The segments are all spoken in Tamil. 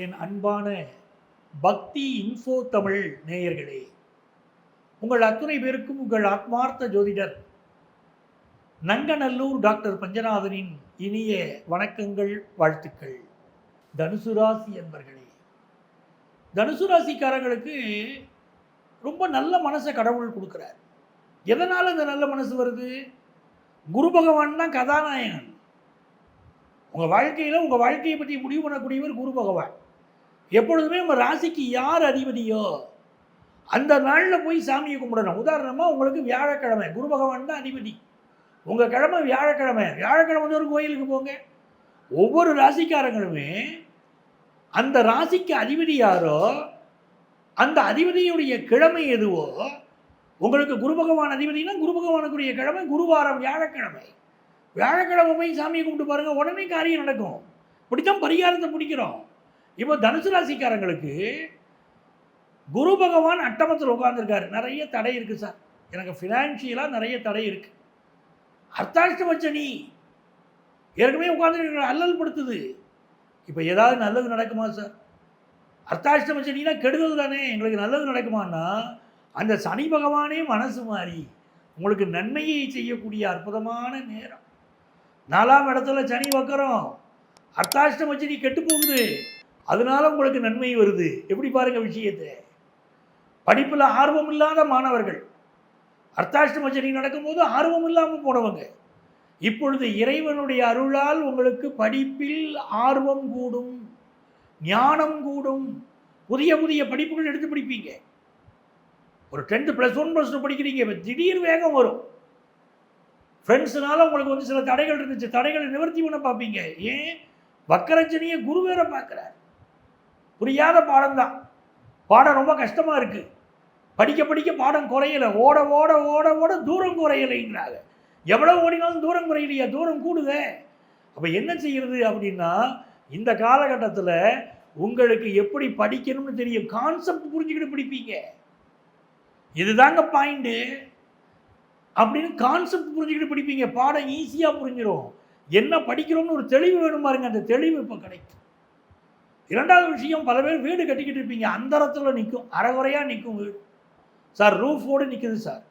என் அன்பான பக்தி இன்ஃபோ தமிழ் நேயர்களே, உங்கள் அத்துணை பேருக்கும் உங்கள் ஆத்மார்த்த ஜோதிடர் நங்கநல்லூர் டாக்டர் பஞ்சநாதனின் இனிய வணக்கங்கள், வாழ்த்துக்கள். தனுசு ராசி என்பர்களே, தனுசு ராசிக்காரங்களுக்கு ரொம்ப நல்ல மனசை கடவுள் கொடுக்குறார். எதனால் இந்த நல்ல மனசு வருது? குரு பகவான் தான் கதாநாயகன். உங்கள் வாழ்க்கையில் உங்கள் வாழ்க்கையை பற்றி முடிவு பண்ணக்கூடியவர் குரு பகவான். எப்பொழுதுமே உங்கள் ராசிக்கு யார் அதிபதியோ அந்த நாளில் போய் சாமியை கும்பிடணும். உதாரணமாக உங்களுக்கு வியாழக்கிழமை குரு பகவான் தான் அதிபதி. உங்கள் கிழமை வியாழக்கிழமை, வியாழக்கிழமை ஒரு கோயிலுக்கு போங்க. ஒவ்வொரு ராசிக்காரங்களுமே அந்த ராசிக்கு அதிபதி யாரோ அந்த அதிபதியுடைய கிழமை எதுவோ, உங்களுக்கு குரு பகவான் அதிபதினா குரு பகவானுக்குரிய கிழமை குருவாரம் வியாழக்கிழமை. வியாழக்கிழமை போய் சாமியை கும்பிட்டு பாருங்கள், உடனே காரியம் நடக்கும். இப்படித்தான் பரிகாரத்தை பிடிக்கிறோம். இப்போ தனுசு ராசிக்காரங்களுக்கு குரு பகவான் அட்டமத்தில் உட்கார்ந்துருக்காரு. நிறைய தடை இருக்குது சார், எனக்கு ஃபினான்ஷியலாக நிறைய தடை இருக்குது. அர்த்தாஷ்டம சனி ஏற்கனவே உட்காந்துருக்கிற அல்லல் படுத்துது. இப்போ ஏதாவது நல்லது நடக்குமா சார்? அர்த்தாஷ்டம சனினா கெடுதல் தானே. எங்களுக்கு நல்லது நடக்குமான்னா அந்த சனி பகவானே மனசு மாறி உங்களுக்கு நன்மையை செய்யக்கூடிய அற்புதமான நேரம். 4ஆம் இடத்துல சனி வக்கரம், அர்த்தாஷ்டம சனி கெட்டு போகுது, அதனால உங்களுக்கு நன்மை வருது. எப்படி பாருங்க விஷயத்தை. படிப்பில் ஆர்வம் இல்லாத மாணவர்கள், அர்த்தாஷ்டம சனி நடக்கும்போது ஆர்வம் இல்லாமல் போனவங்க, இப்பொழுது இறைவனுடைய அருளால் உங்களுக்கு படிப்பில் ஆர்வம் கூடும், ஞானம் கூடும். புதிய புதிய படிப்புகள் எடுத்து படிப்பீங்க. ஒரு 10th +1 +2 படிக்கிறீங்க, திடீர் வேகம் வரும். ஃப்ரெண்ட்ஸுனால உங்களுக்கு சில தடைகள் இருந்துச்சு, தடைகளை நிவர்த்தி பண்ண பார்ப்பீங்க. ஏன்? வக்கரச்சனியை குரு வேற பார்க்குறார். புரியாத பாடம் தான், பாடம் ரொம்ப கஷ்டமாக இருக்குது, படிக்க படிக்க பாடம் குறையலை, ஓட ஓட ஓட ஓட தூரம் குறையலைங்கிறாங்க. எவ்வளோ ஓடினாலும் தூரம் குறையலையா? தூரம் கூடுதே. அப்போ என்ன செய்கிறது அப்படின்னா, இந்த காலகட்டத்தில் உங்களுக்கு எப்படி படிக்கணும்னு தெரியும், கான்செப்ட் புரிஞ்சுக்கிட்டு படிப்பீங்க. இதுதாங்க பாயிண்ட்டு அப்படின்னு கான்செப்ட் புரிஞ்சுக்கிட்டு படிப்பீங்க. பாடம் ஈஸியாக புரிஞ்சிடும். என்ன படிக்கிறோம்னு ஒரு தெளிவு வேணும் பாருங்க, அந்த தெளிவு இப்போ கிடைக்கும். 2வது விஷயம், பல பேர் வீடு கட்டிக்கிட்டு இருப்பீங்க, அந்தரத்தில் நிற்கும், அரைகுறையாக நிற்கும் வீடு. சார் ரூஃபோடு நிற்குது சார்,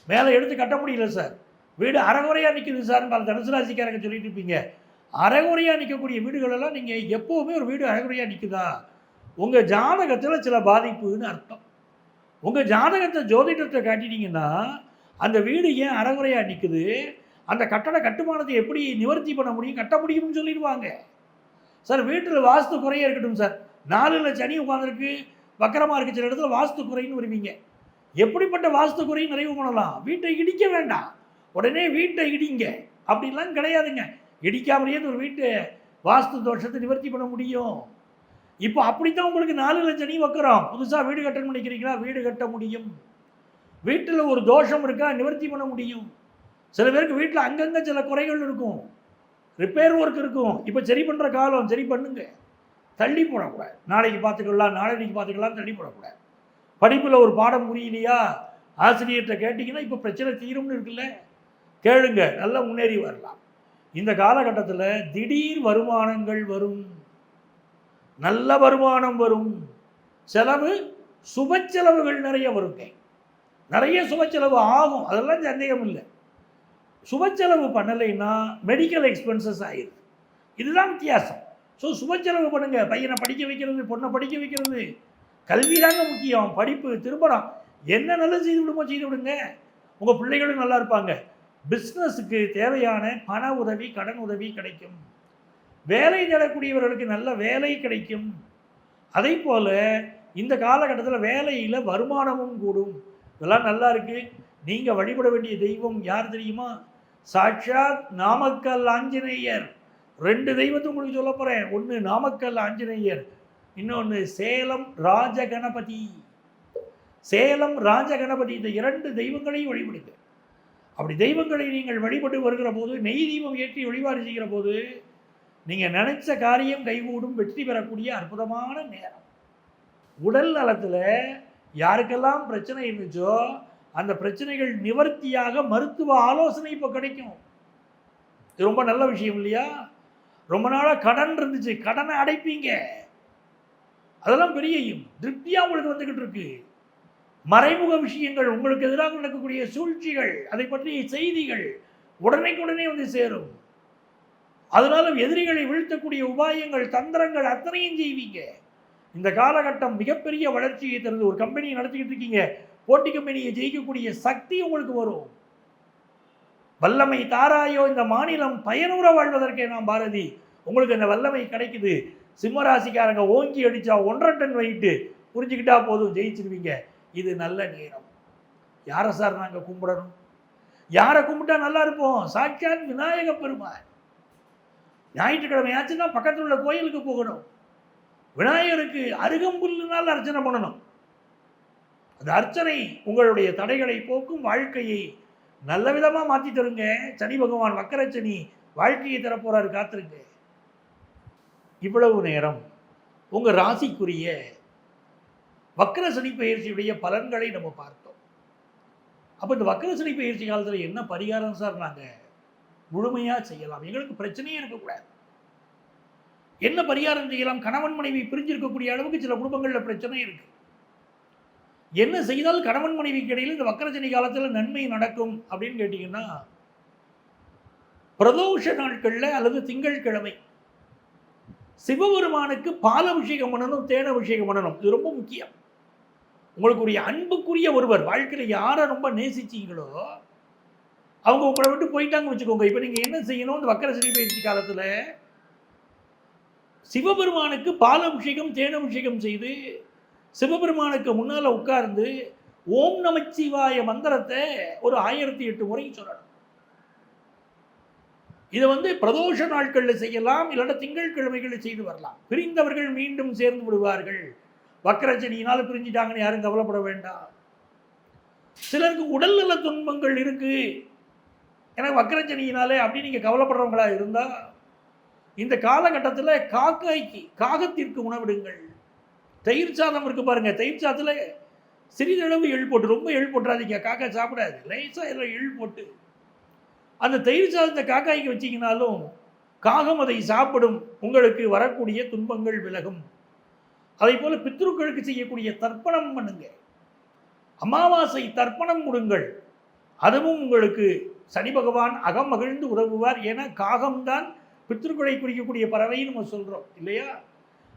மேலே எடுத்து கட்ட முடியல சார், வீடு அரைகுறையாக நிற்குது சார்னு பல தனுசு ராசிக்காரங்க சொல்லிட்டு இருப்பீங்க. அரைகுறையாக நிற்கக்கூடிய வீடுகளெல்லாம் நீங்கள் எப்போவுமே ஒரு வீடு அரைகுறையாக நிற்குதா, உங்கள் ஜாதகத்தில் சில பாதிப்புன்னு அர்த்தம். உங்கள் ஜாதகத்தை ஜோதிடத்தை காட்டினீங்கன்னா அந்த வீடு ஏன் அரைகுறையாக நிற்குது, அந்த கட்டட கட்டுமானத்தை எப்படி நிவர்த்தி பண்ண முடியும், கட்ட முடியும்னு சொல்லிடுவாங்க. சார் வீட்டில் வாஸ்து குறையாக இருக்கட்டும் சார், 4ல் சனி உட்காந்துருக்கு, வக்கரமாக இருக்குது, சில இடத்துல வாஸ்து குறைன்னு வருவீங்க. எப்படிப்பட்ட வாஸ்து குறையும் நிறைவு பண்ணலாம்? வீட்டை இடிக்க வேண்டாம், உடனே வீட்டை இடிங்க அப்படின்லாம் கிடையாதுங்க. இடிக்காமலேயே ஒரு வீட்டை வாஸ்து தோஷத்தை நிவர்த்தி பண்ண முடியும். இப்போ அப்படித்தான் உங்களுக்கு 4ல் சனி வக்கரம். புதுசாக வீடு கட்டணும்னு நினைக்கிறீங்களா? வீடு கட்ட முடியும். வீட்டில் ஒரு தோஷம் இருக்கா, நிவர்த்தி பண்ண முடியும். சில பேருக்கு வீட்டில் அங்கங்கே சில குறைகள் இருக்கும், ரிப்பேர் ஒர்க் இருக்கும். இப்போ சரி பண்ணுற காலம், சரி பண்ணுங்க, தள்ளி போடக்கூடாது. நாளைக்கு பார்த்துக்கலாம், நாளைக்கு பார்த்துக்கலாம், தள்ளி போடக்கூடாது. படிப்பில் ஒரு பாடம் புரியலையா, ஆசிரியர்கிட்ட கேட்டிங்கன்னா இப்போ பிரச்சனை தீரும்னு இருக்குல்ல, கேளுங்க, நல்லா முன்னேறி வரலாம். இந்த காலகட்டத்தில் திடீர் வருமானங்கள் வரும், நல்ல வருமானம் வரும். செலவு, சுப செலவுகள் நிறைய வருங்க, நிறைய சுப செலவு ஆகும், அதெல்லாம் சந்தேகம் இல்லை. சுப செலவு பண்ணலைன்னா மெடிக்கல் எக்ஸ்பென்சஸ் ஆயிடுது. இதுதான் வித்தியாசம். ஸோ சுப செலவு பண்ணுங்கள். பையனை படிக்க வைக்கிறது, பொண்ணை படிக்க வைக்கிறது, கல்வி தாங்க முக்கியம். படிப்பு, திருமணம் என்ன நல்லது செய்து விடுமோ செய்து விடுங்க, உங்கள் பிள்ளைகளும் நல்லா இருப்பாங்க. பிஸ்னஸுக்கு தேவையான பண உதவி, கடன் உதவி கிடைக்கும். வேலை தேடக்கூடியவர்களுக்கு நல்ல வேலை கிடைக்கும். அதே போல் இந்த காலகட்டத்தில் வேலையில் வருமானமும் கூடும். இதெல்லாம் நல்லா இருக்குது. நீங்கள் வழிபட வேண்டிய தெய்வம் யார் தெரியுமா? சாட்சாத் நாமக்கல் ஆஞ்சநேயர். 2 தெய்வத்தை உங்களுக்கு சொல்ல போகிறேன். ஒன்று நாமக்கல் ஆஞ்சநேயர், இன்னொன்று சேலம் ராஜகணபதி. சேலம் ராஜகணபதி, இந்த 2 தெய்வங்களையும் வழிபடுங்க. அப்படி தெய்வங்களை நீங்கள் வழிபட்டு வருகிற போது, நெய் தீபம் ஏற்றி வழிபாடு செய்கிற போது நீங்கள் நினைச்ச காரியம் கைகூடும், வெற்றி பெறக்கூடிய அற்புதமான நேரம். உடல் நலத்தில் யாருக்கெல்லாம் பிரச்சனை இருந்துச்சோ அந்த பிரச்சனைகள் நிவர்த்தியாக மருத்துவ ஆலோசனை இப்போ கிடைக்கும். இது ரொம்ப நல்ல விஷயம் இல்லையா? ரொம்ப நாளாக கடன் இருந்துச்சு, கடனை அடைப்பீங்க. அதெல்லாம் பெரிய திருப்தியாக உங்களுக்கு வந்துக்கிட்டு இருக்கு. மறைமுக விஷயங்கள், உங்களுக்கு எதிராக நடக்கக்கூடிய சூழ்ச்சிகள், அதை பற்றிய செய்திகள் உடனே வந்து சேரும். அதனால எதிரிகளை வீழ்த்தக்கூடிய உபாயங்கள், தந்திரங்கள் அத்தனையும் செய்வீங்க. இந்த காலகட்டம் மிகப்பெரிய வளர்ச்சியை தருது. ஒரு கம்பெனியை நடத்திக்கிட்டு இருக்கீங்க, போட்டி கம்பெனியை ஜெயிக்கக்கூடிய சக்தி உங்களுக்கு வரும். வல்லமை தாராயோ இந்த மாநிலம் பயனுற வாழ்வதற்கே நாம் பாரதி. உங்களுக்கு அந்த வல்லமை கிடைக்குது. சிம்மராசிக்காரங்க ஓங்கி அடிச்சா 1.5 டன் வெயிட்டு புரிஞ்சுக்கிட்டா போதும், ஜெயிச்சிருவீங்க. இது நல்ல நேரம். யாரை சார் நாங்கள் கும்பிடணும்? யாரை கும்பிட்டா நல்லா இருப்போம்? சாட்சாத் விநாயக பெருமான். ஞாயிற்றுக்கிழமை ஆச்சுன்னா பக்கத்தில் உள்ள கோயிலுக்கு போகணும். விநாயகருக்கு அருகம்புல்லினால் அர்ச்சனை பண்ணணும். அந்த அர்ச்சனை உங்களுடைய தடைகளை போக்கும், வாழ்க்கையை நல்ல விதமாக மாற்றி தருங்க. சனி பகவான் வக்கரச்சனி வாழ்க்கையை தரப்போறாரு, காத்திருங்க. இவ்வளவு நேரம் உங்கள் ராசிக்குரிய வக்கர சனி பயிற்சியுடைய பலன்களை நம்ம பார்த்தோம். அப்போ இந்த வக்கர சனி பயிற்சி காலத்தில் என்ன பரிகாரம் சார் நாங்கள் முழுமையாக செய்யலாம்? எங்களுக்கு பிரச்சனையே இருக்கக்கூடாது. என்ன பரிகாரம் செய்யலாம்? கணவன் மனைவி பிரிஞ்சிருக்கக்கூடிய அளவுக்கு சில குடும்பங்களில் பிரச்சனை இருக்கு. என்ன செய்தால் கணவன் மனைவிக்கு இடையில் இந்த வக்கர சனி காலத்தில் நன்மை நடக்கும் அப்படின்னு கேட்டீங்கன்னா, பிரதோஷ நாட்களில் அல்லது திங்கட்கிழமை சிவபெருமானுக்கு பால் அபிஷேகம் பண்ணணும், தேன் அபிஷேகம் பண்ணணும். இது ரொம்ப முக்கியம். உங்களுக்கு அன்புக்குரிய ஒருவர், வாழ்க்கையில் யாரை ரொம்ப நேசிச்சீங்களோ அவங்க உங்களை விட்டு போயிட்டாங்க வச்சுக்கோங்க. இப்போ நீங்கள் என்ன செய்யணும்? இந்த வக்கர சனி பயிற்சி காலத்தில் சிவபெருமானுக்கு பால் அபிஷேகம், தேன் அபிஷேகம் செய்து சிவபெருமானுக்கு முன்னால் உட்கார்ந்து ஓம் நமச்சிவாய மந்திரத்தை ஒரு 1008 முறை சொல்லணும். இதை பிரதோஷ நாட்களில் செய்யலாம், இல்லைன்னா திங்கட்கிழமைகளில் செய்து வரலாம். பிரிந்தவர்கள் மீண்டும் சேர்ந்து விடுவார்கள். வக்கரச்சனியினால் பிரிஞ்சிட்டாங்கன்னு யாரும் கவலைப்பட வேண்டாம். சிலருக்கு உடல்நல துன்பங்கள் இருக்கு, எனக்கு வக்கரச்சனியினாலே அப்படின்னு நீங்கள் கவலைப்படுறவங்களா இருந்தால் இந்த காலகட்டத்தில் காகத்திற்கு உணவிடுங்கள். தயிர் சாதம் இருக்கு பாருங்க, தயிர் சாதத்தில் சிறிதளவு எள் போட்டு, ரொம்ப எள் போட்டுறாதீங்க, காக்கா சாப்பிடாது. லேசாக இதில் எள் போட்டு அந்த தயிர் சாதத்தை காக்காய்க்கு வச்சிங்கனாலும் காகம் அதை சாப்பிடும். உங்களுக்கு வரக்கூடிய துன்பங்கள் விலகும். அதே போல் பித்ருக்களுக்கு செய்யக்கூடிய தர்ப்பணம் பண்ணுங்க. அமாவாசை தர்ப்பணம் கொடுங்கள். அதுவும் உங்களுக்கு சனி பகவான் அகமகிழ்ந்து உதவுவார். ஏன்னா காகம்தான் பித்ருக்களை குறிக்கக்கூடிய பறவைன்னு நம்ம சொல்கிறோம் இல்லையா?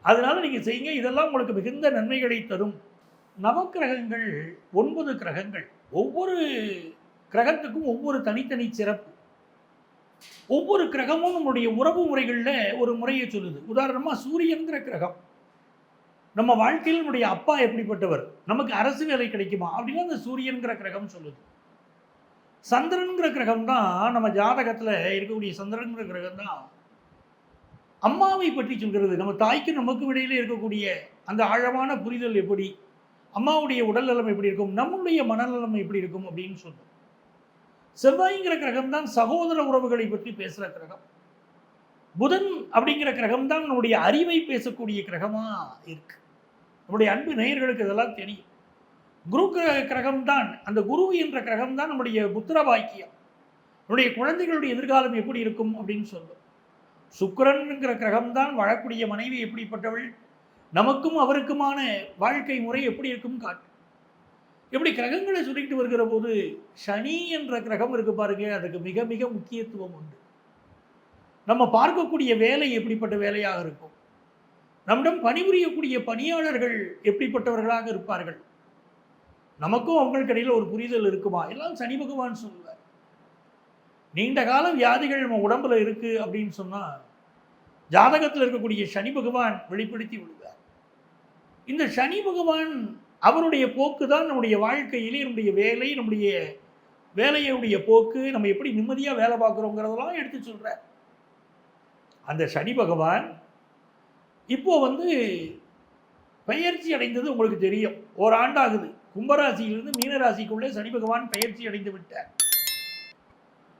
அதனால நீங்கள் செய்யுங்க. இதெல்லாம் உங்களுக்கு மிகுந்த நன்மைகளை தரும். நவக்கிரகங்கள் 9 கிரகங்கள். ஒவ்வொரு கிரகத்துக்கும் ஒவ்வொரு தனித்தனி சிறப்பு. ஒவ்வொரு கிரகமும் நம்முடைய உறவு முறைகளில் ஒரு முறையை சொல்லுது. உதாரணமாக சூரியன்கிற கிரகம் நம்ம வாழ்க்கையில் நம்முடைய அப்பா எப்படிப்பட்டவர், நமக்கு அரசு வேலை கிடைக்குமா அப்படின்னா அந்த சூரியன்கிற கிரகம் சொல்லுது. சந்திரன்கிற கிரகம் தான் நம்ம ஜாதகத்தில் இருக்கக்கூடிய சந்திரன்கிற கிரகம் தான் அம்மாவை பற்றி சொல்கிறது. நம்ம தாய்க்கு நமக்கு இடையிலே இருக்கக்கூடிய அந்த ஆழமான புரிதல் எப்படி, அம்மாவுடைய உடல் நலம் எப்படி இருக்கும், நம்முடைய மனநலம் எப்படி இருக்கும் அப்படின்னு சொல்லும். செவ்வாய்ங்கிற கிரகம் தான் சகோதர உறவுகளை பற்றி பேசுகிற கிரகம். புதன் அப்படிங்கிற கிரகம் தான் நம்முடைய அறிவை பேசக்கூடிய கிரகமாக இருக்கு. நம்முடைய அன்பு நேயர்களுக்கு இதெல்லாம் தெரியும். குரு கிரகம் தான், அந்த குரு என்ற கிரகம் தான் நம்முடைய புத்திர பாக்கியம், நம்முடைய குழந்தைகளுடைய எதிர்காலம் எப்படி இருக்கும் அப்படின்னு சொல்லும். சுக்கிரன்கிற கிரகம் தான் வாழக்கூடிய மனைவி எப்படிப்பட்டவள், நமக்கும் அவருக்குமான வாழ்க்கை முறை எப்படி இருக்கும் காட்டு. எப்படி கிரகங்களை சொல்லிட்டு வருகிற போது சனி என்ற கிரகம் இருக்கு பாருங்க, அதுக்கு மிக மிக முக்கியத்துவம் உண்டு. நம்ம பார்க்கக்கூடிய வேலை எப்படிப்பட்ட வேலையாக இருக்கும், நம்மிடம் பணிபுரியக்கூடிய பணியாளர்கள் எப்படிப்பட்டவர்களாக இருப்பார்கள், நமக்கும் அவங்களுக்கு இடையில் ஒரு புரிதல் இருக்குமா, எல்லாம் சனி பகவான் சொல்லுவார். நீண்ட கால வியாதிகள் நம்ம உடம்புல இருக்கு அப்படின்னு சொன்னால் ஜாதகத்தில் இருக்கக்கூடிய சனி பகவான் வெளிப்படுத்தி விடுவார். இந்த சனி பகவான் அவருடைய போக்கு தான் நம்முடைய வாழ்க்கையிலே நம்முடைய வேலை, நம்முடைய வேலையுடைய போக்கு, நம்ம எப்படி நிம்மதியாக வேலை பார்க்குறோங்கிறதெல்லாம் எடுத்து சொல்கிறார். அந்த சனி பகவான் இப்போ பெயர்ச்சி அடைந்தது உங்களுக்கு தெரியும். ஓராண்டாகுது. கும்பராசியிலிருந்து மீனராசிக்குள்ளே சனி பகவான் பெயர்ச்சி அடைந்து விட்டார்.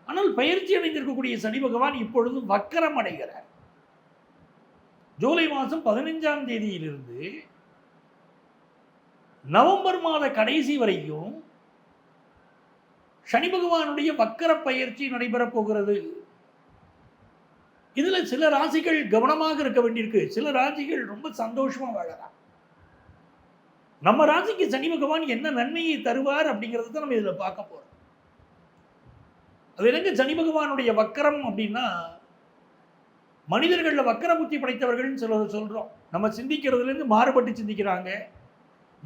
ஆனால் பெயர்ச்சி அடைந்திருக்கக்கூடிய சனி பகவான் இப்பொழுது வக்கரம் அடைகிறார். ஜூலை மாதம் 15ஆம் தேதியிலிருந்து நவம்பர் மாத கடைசி வரைக்கும் சனி பகவானுடைய வக்கர பயிற்சி நடைபெறப் போகிறது. இதுல சில ராசிகள் கவனமாக இருக்க வேண்டியிருக்கு. சில ராசிகள் ரொம்ப சந்தோஷமா வாழலாம். நம்ம ராசிக்கு சனி பகவான் என்ன நன்மையை தருவார் அப்படிங்கிறத தான் நம்ம இதில் பார்க்க போகிறோம். அது என்னங்க சனி பகவானுடைய வக்கரம் அப்படின்னா, மனிதர்களில் வக்கர புத்தி படைத்தவர்கள்னு சொல்கிறோம். நம்ம சிந்திக்கிறதுலேருந்து மாறுபட்டு சிந்திக்கிறாங்க.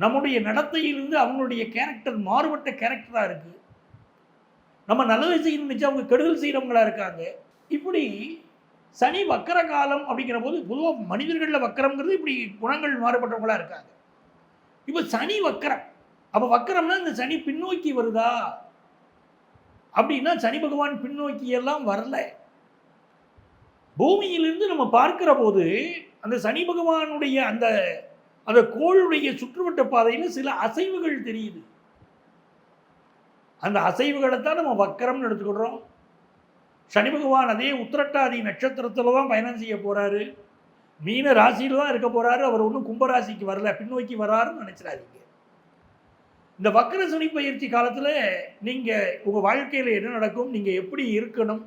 நம்முடைய நடத்தையிலிருந்து அவங்களுடைய கேரக்டர் மாறுபட்ட கேரக்டராக இருக்குது. நம்ம நல்லது செய்யணும்னு நினச்சா அவங்க கெடுதல் செய்கிறவங்களா இருக்காங்க. இப்படி சனி வக்கர காலம் அப்படிங்கிற போது பொதுவாக மனிதர்களில் வக்கரம்ங்கிறது இப்படி குணங்கள் மாறுபட்டவங்களா இருக்காங்க. இப்போ சனி வக்கரம், அப்போ வக்கரம்னா இந்த சனி பின்னோக்கி வருதா அப்படின்னா, சனி பகவான் பின்னோக்கி எல்லாம் வரல. பூமியிலிருந்து நம்ம பார்க்கிற போது அந்த சனி பகவானுடைய அந்த அந்த கோளுடைய சுற்றுவட்ட பாதையில் சில அசைவுகள் தெரியுது. அந்த அசைவுகளைத்தான் நம்ம வக்கரம்னு எடுத்துக்கிறோம். சனி பகவான் அதே உத்திரட்டாதி நட்சத்திரத்தில் தான் பயணம் செய்ய போகிறாரு. மீன ராசியில் தான் இருக்க போகிறாரு. அவர் ஒன்றும் கும்பராசிக்கு வரல, பின்னோக்கி வராருன்னு நினச்சிடாதீங்க. இந்த வக்கர சனி பயிற்சி காலத்தில் நீங்கள் உங்கள் வாழ்க்கையில் என்ன நடக்கும், நீங்கள் எப்படி இருக்கணும்,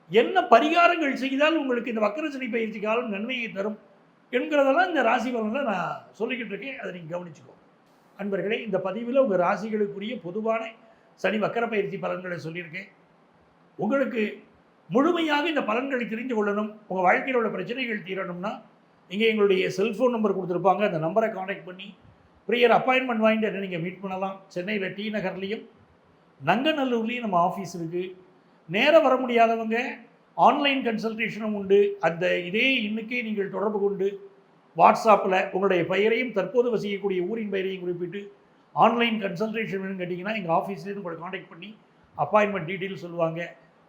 என்ன பரிகாரங்கள் செய்தால் உங்களுக்கு இந்த வக்கர சனி பயிற்சி காலம் நன்மையை தரும் என்கிறதெல்லாம் இந்த ராசி பலனில் நான் சொல்லிக்கிட்டு இருக்கேன். அதை நீங்கள் கவனிச்சுக்கோ. அன்பர்களே, இந்த பதிவில் உங்கள் ராசிகளுக்குரிய பொதுவான சனி வக்கர பயிற்சி பலன்களை சொல்லியிருக்கேன். உங்களுக்கு முழுமையாக இந்த பலன்களை தெரிந்து கொள்ளணும், உங்கள் வாழ்க்கையில் உள்ள பிரச்சனைகள் தீரணும்னா நீங்கள் எங்களுடைய செல்ஃபோன் நம்பர் கொடுத்துருப்பாங்க. அந்த நம்பரை காண்டாக்ட் பண்ணி ப்ரியர் அப்பாயின்மெண்ட் வாங்கிட்டு என்ன நீங்கள் மீட் பண்ணலாம். சென்னையில் டி நகர்லேயும் நங்கநல்லூர்லேயும் நம்ம ஆஃபீஸ் இருக்குது. நேராக வர முடியாதவங்க ஆன்லைன் கன்சல்டேஷனும் உண்டு. அந்த இதே இன்னைக்கே நீங்கள் தொடர்பு கொண்டு வாட்ஸ்அப்பில் உங்களுடைய பெயரையும் தற்போது வசிக்கக்கூடிய ஊரின் பெயரையும் குறிப்பிட்டு ஆன்லைன் கன்சல்டேஷன் வேணும்னு கேட்டிங்கன்னா எங்கள் ஆஃபீஸ்லேருந்து உங்களை காண்டாக்ட் பண்ணி அப்பாயின்மெண்ட் டீட்டெயில் சொல்லுவாங்க.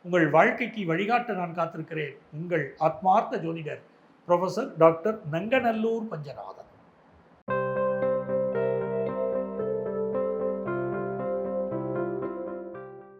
உங்கள் வாழ்க்கைக்கு வழிகாட்ட நான் காத்திருக்கிறேன். உங்கள் ஆத்மார்த்த ஜோதிடர் ப்ரொஃபஸர் டாக்டர் நங்கநல்லூர் பஞ்சநாதன்.